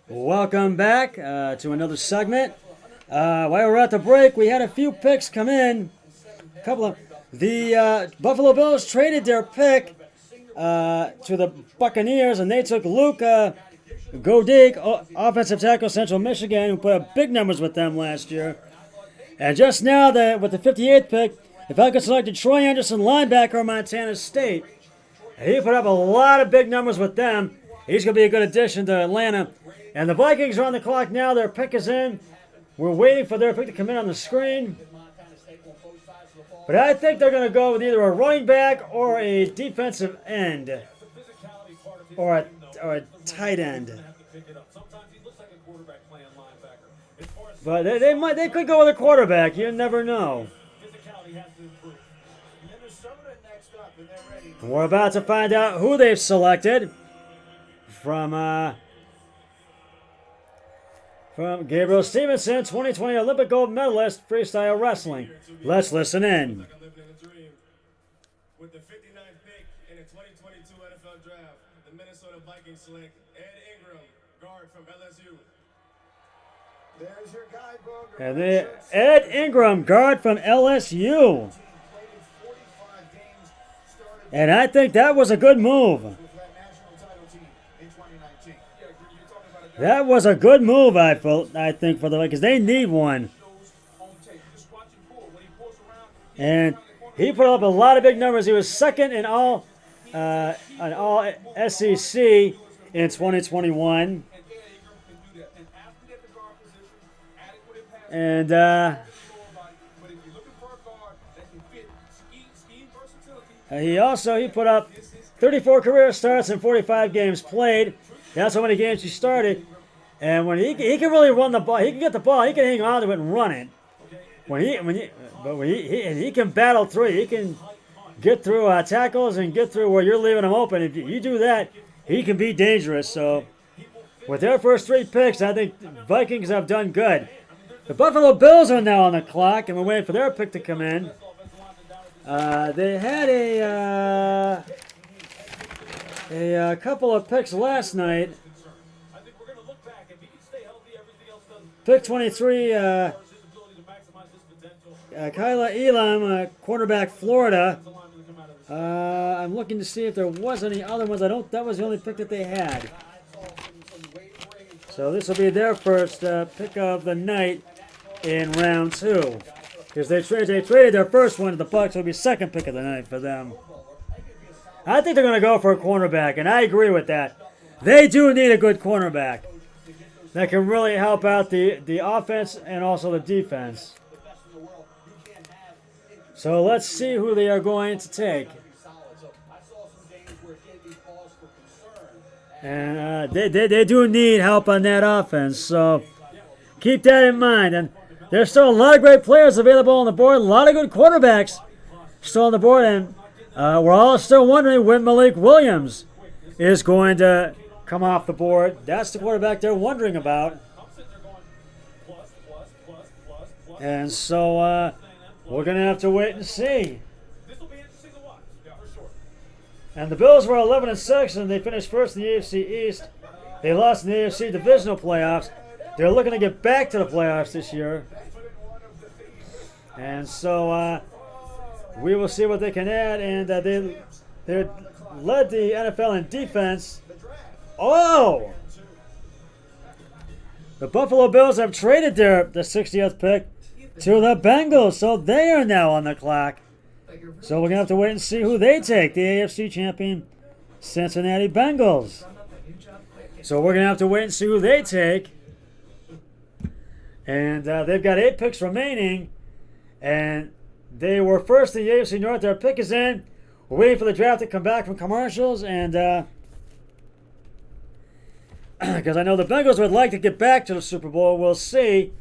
Welcome back to another segment. While we're at the break, we had a few picks come in. A couple of the Buffalo Bills traded their pick to the Buccaneers, and they took Luka Godik, offensive tackle, Central Michigan, who put up big numbers with them last year. And just now, with the 58th pick, the Falcons selected Troy Anderson, linebacker, Montana State. And he put up a lot of big numbers with them. He's going to be a good addition to Atlanta. And the Vikings are on the clock now. Their pick is in. We're waiting for their pick to come in on the screen. But I think they're going to go with either a running back or a defensive end. Or a tight end. But they could go with a quarterback. You never know. We're about to find out who they've selected from Gabriel Stevenson, 2020 Olympic gold medalist, freestyle wrestling. Let's listen in. With the 59th pick in the 2022 NFL Draft, the Minnesota Vikings select Ed Ingram, guard from LSU. There's your guidebook. And Ed Ingram, guard from LSU. And I think that was a good move. That was a good move, I think, for the Vikings. They need one. And he put up a lot of big numbers. He was second in all SEC in 2021. And he put up 34 career starts and 45 games played. That's how many games he started. And when he can really run the ball, he can get the ball, he can hang on to it and run it. When he can battle through, he can get through tackles and get through where you're leaving him open. If you do that, he can be dangerous. So with their first three picks, I think the Vikings have done good. The Buffalo Bills are now on the clock, and we're waiting for their pick to come in. They had a couple of picks last night. Pick 23, Kyla Elam, quarterback, Florida. I'm looking to see if there was any other ones. That was the only pick that they had. So this will be their first pick of the night in round 2. Because they traded their first one to the Bucs. It'll be second pick of the night for them. I think they're going to go for a cornerback, and I agree with that. They do need a good cornerback that can really help out the offense and also the defense. So let's see who they are going to take. And they do need help on that offense, so keep that in mind. And there's still a lot of great players available on the board, a lot of good quarterbacks still on the board, and we're all still wondering when Malik Williams is going to come off the board. That's the quarterback they're wondering about. And so we're going to have to wait and see. And the Bills were 11-6, and they finished first in the AFC East. They lost in the AFC divisional playoffs. They're looking to get back to the playoffs this year. And so we will see what they can add. And they led the NFL in defense. Oh! The Buffalo Bills have traded the 60th pick to the Bengals, so they are now on the clock. So we're going to have to wait and see who they take, the AFC champion Cincinnati Bengals. So we're going to have to wait and see who they take. And they've got 8 picks remaining. And they were first in the AFC North. Their pick is in. We're waiting for the draft to come back from commercials. And because I know the Bengals would like to get back to the Super Bowl. We'll see.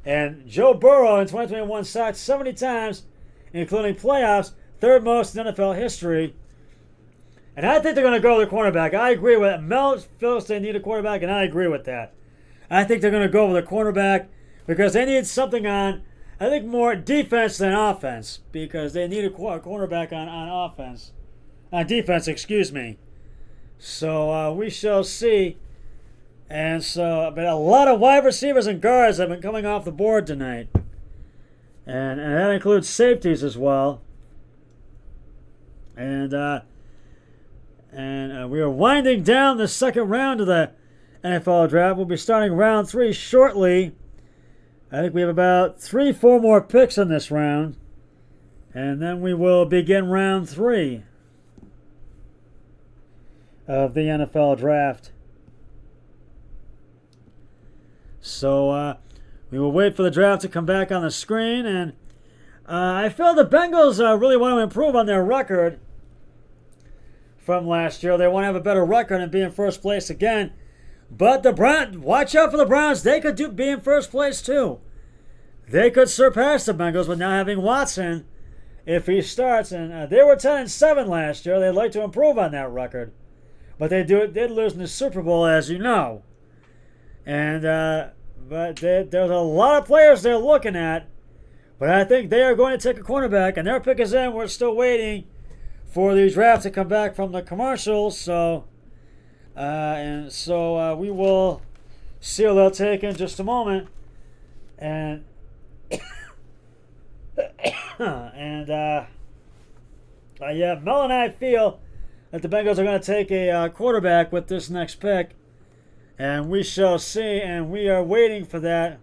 And Joe Burrow in 2021 sacked 70 times, including playoffs, third most in NFL history. And I think they're going to go with a cornerback. I agree with that. Mel feels they need a quarterback, and I agree with that. I think they're going to go with a cornerback because they need something on, I think, more defense than offense, because they need a cornerback on offense. On defense, excuse me. So we shall see. And so, but a lot of wide receivers and guards have been coming off the board tonight. And that includes safeties as well. And we are winding down the second round of the NFL draft. We'll be starting round 3 shortly. I think we have about 3-4 more picks in this round. And then we will begin round 3 of the NFL draft. So we will wait for the draft to come back on the screen. And I feel the Bengals really want to improve on their record from last year. They want to have a better record and be in first place again. But the Browns, watch out for the Browns. They could be in first place too. They could surpass the Bengals with now having Watson if he starts. And they were 10-7 last year. They'd like to improve on that record. But they did lose in the Super Bowl, as you know. And but there's a lot of players they're looking at. But I think they are going to take a cornerback. And their pick is in. We're still waiting for the draft to come back from the commercials. So, we will see what they'll take in just a moment. And yeah, Mel and I feel that the Bengals are going to take a quarterback with this next pick. And we shall see. And we are waiting for that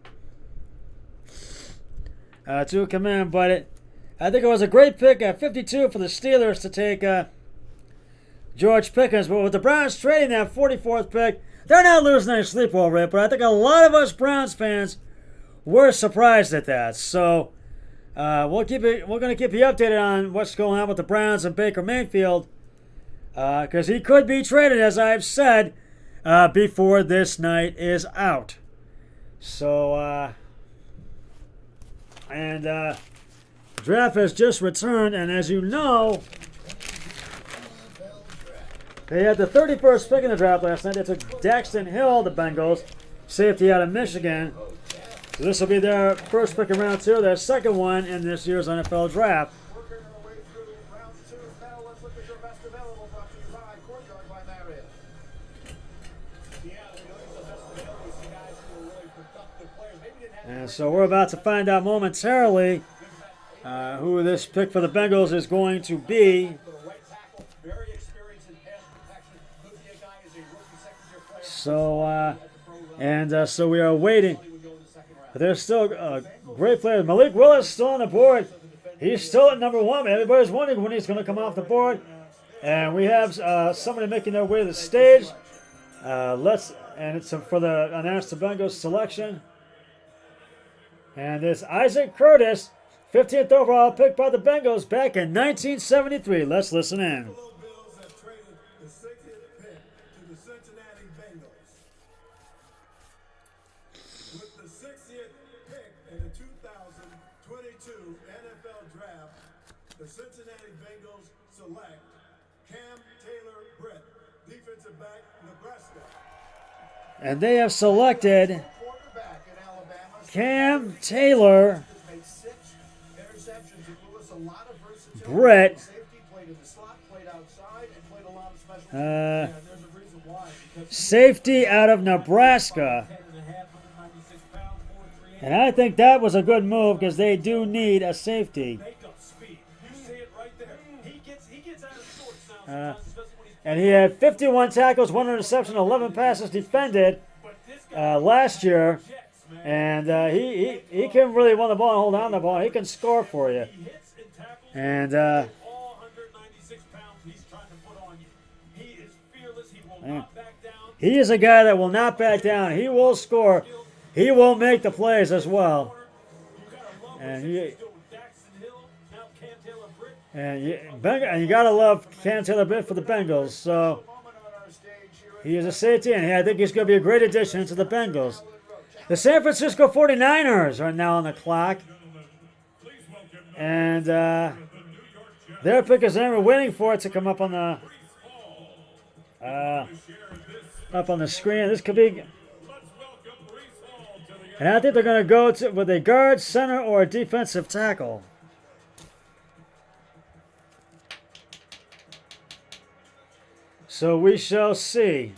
to come in. But I think it was a great pick at 52 for the Steelers to take George Pickens. But with the Browns trading that 44th pick, they're not losing any sleep over it. But I think a lot of us Browns fans were surprised at that. So we're going to keep you updated on what's going on with the Browns and Baker Mayfield, because he could be traded, as I've said, before this night is out. So draft has just returned, and as you know, they had the 31st pick in the draft last night. They took Daxton Hill, the Bengals, safety out of Michigan. So this will be their first pick in round 2, their second one in this year's NFL draft. Working our way through round 2. Now let's look at your best available, brought to you by Courtyard by Marriott. And so we're about to find out momentarily who this pick for the Bengals is going to be. So, so we are waiting. But there's still great players. Malik Willis still on the board. He's still at number 1. Everybody's wondering when he's going to come off the board. And we have somebody making their way to the stage. It's for the announced the Bengals selection. And it's Isaac Curtis, 15th overall pick by the Bengals back in 1973. Let's listen in. Buffalo Bills have traded the 60th pick to the Cincinnati Bengals. With the 60th pick in the 2022 NFL Draft, the Cincinnati Bengals select Cam Taylor-Britt, defensive back, Nebraska. And they have selected Quarterback in Alabama. Cam Taylor Made 6 interceptions. He blew us a lot of versatility. Britt. Safety played in the slot, played outside, and played a lot of special teams. There's a reason why. Because safety out of Nebraska. 10.5, 196 pounds, 4'3". And I think that was a good move because they do need a safety. Makeup speed. You see it right there. He gets out of sorts now sometimes, especially when he's And he had 51 tackles, 1 interception, 11 passes defended last year. And he can really run the ball and hold on the ball. He can score for you. hits and tackles And all 196 pounds he's trying to put on you. He is fearless. He will not back down. he is a guy that will not back down. He will score. He will make the plays as well. You gotta love And what he- he's doing. Daxton Hill, now Cam Taylor-Britt. And you gotta love Cam Taylor-Britt for the Bengals. So moment on our stage here. he is a safety, and I think he's going to be a great addition to the Bengals. The San Francisco 49ers are now on the clock. And their pick is in. We're waiting for it to come up on the screen. This could be. And I think they're going to go with a guard, center, or a defensive tackle. So we shall see.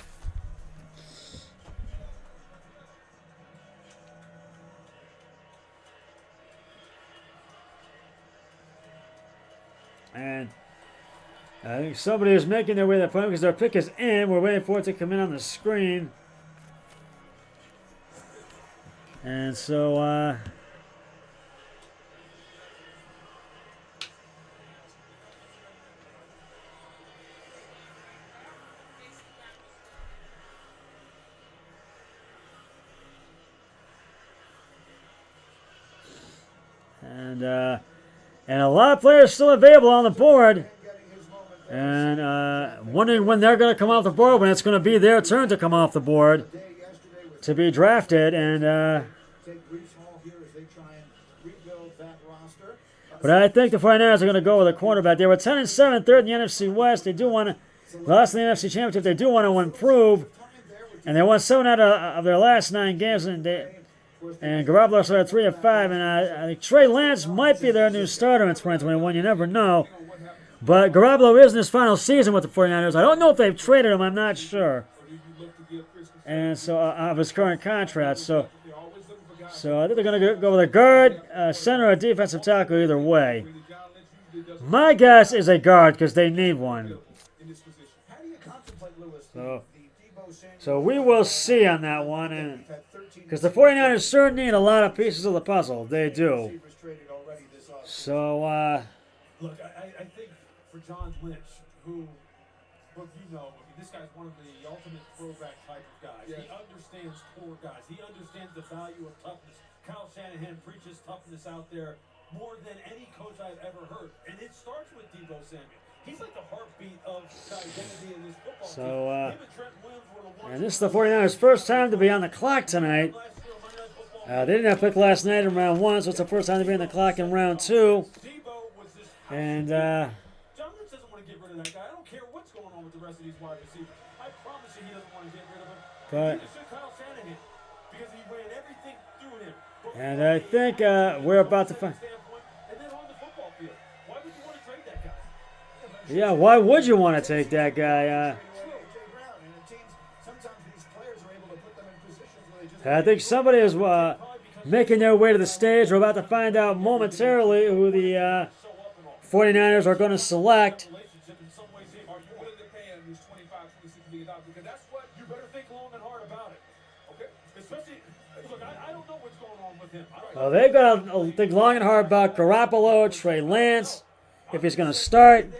And I think somebody is making their way to the point because their pick is in. We're waiting for it to come in on the screen. And so, and a lot of players still available on the board. And wondering when they're going to come off the board, when it's going to be their turn to come off the board to be drafted. And but I think the 49ers are going to go with a cornerback. They were 10-7, third in the NFC West. They do want to, lost in the NFC Championship. They do want to improve. And they won 7 out of their last 9 games. And Garoppolo started 3-5. And I think Trey Lance might be their new starter in 2021. You never know. But Garoppolo is in his final season with the 49ers. I don't know if they've traded him. I'm not sure. And so, of his current contract. So I think they're going to go with a guard, center, or defensive tackle either way. My guess is a guard because they need one. So we will see on that one. And because the 49ers certainly need a lot of pieces of the puzzle. They do. So, look, I think for John Lynch, who, look, you know, I mean, this guy's one of the ultimate throwback type of guys. Yeah. He understands core guys. He understands the value of toughness. Kyle Shanahan preaches toughness out there more than any coach I've ever heard. And it starts with Deebo Samuel. He's like the heartbeat of the identity in this football team. Him and Trent Williams were the ones. And this is the 49ers' first time to be on the clock tonight. They didn't have a pick last night in round 1, so it's the first time to be on the clock in round 2. And John Lynch doesn't want to get rid of that guy. I don't care what's going on with the rest of these wide receivers. I promise you he doesn't want to get rid of him. But Neither should Kyle Shanahan because he ran everything through him. and I think we're about to find. And then on the football field, why would you want to trade that guy? Yeah, why would you want to take that guy? I think somebody is making their way to the stage. We're about to find out momentarily who the 49ers are going to select. Are you willing to pay him these $25, $26 million? Because that's what you better think long and hard about it. Okay? Especially, look, I don't know what's going on with him. Well, they've got to think long and hard about Garoppolo, Trey Lance, if he's going to start.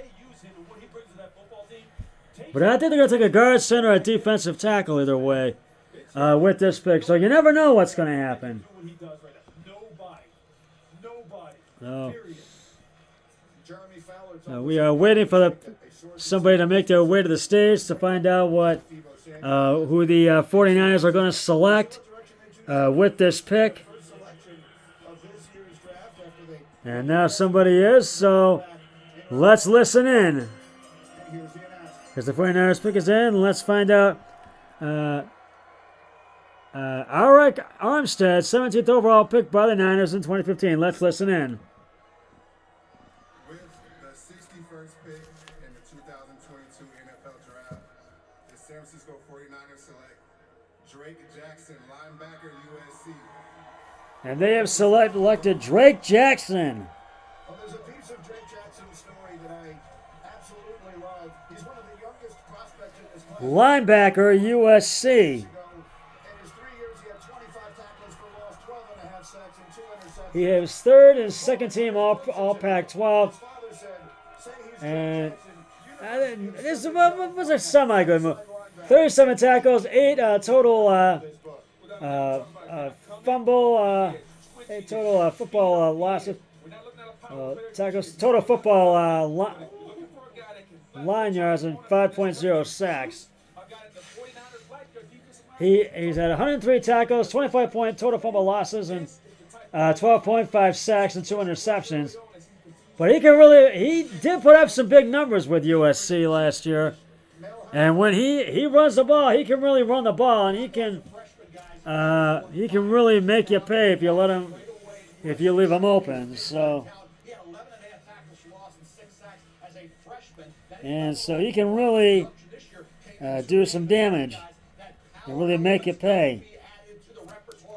But I think they're going to take a guard, center, or defensive tackle either way with this pick. So you never know what's going to happen. No. We are waiting for somebody to make their way to the stage to find out what who the 49ers are going to select with this pick. And now somebody is, so let's listen in. Because the 49ers pick is in, let's find out. Arik Armstead, 17th overall pick by the Niners in 2015. Let's listen in. With the 61st pick in the 2022 NFL Draft, the San Francisco 49ers select Drake Jackson, linebacker, USC. And they have selected Drake Jackson. Well, there's a piece of Drake Jackson's story that I absolutely love. He's one of the youngest prospects in this class. Linebacker, USC. He has third and second team all Pac-12. And this was a semi-good move. 37 tackles, 8 total fumble, 8 total football losses. Tackles, total football line yards, and 5.0 sacks. He's had 103 tackles, 25 total fumble losses, and 12.5 sacks and 2 interceptions. But he did put up some big numbers with USC last year. And when he runs the ball, he can really run the ball, and he can really make you pay if you leave him open. So, and so he can really do some damage and really make it pay.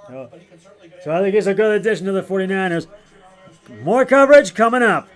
So I think he's a good addition to the 49ers. More coverage coming up.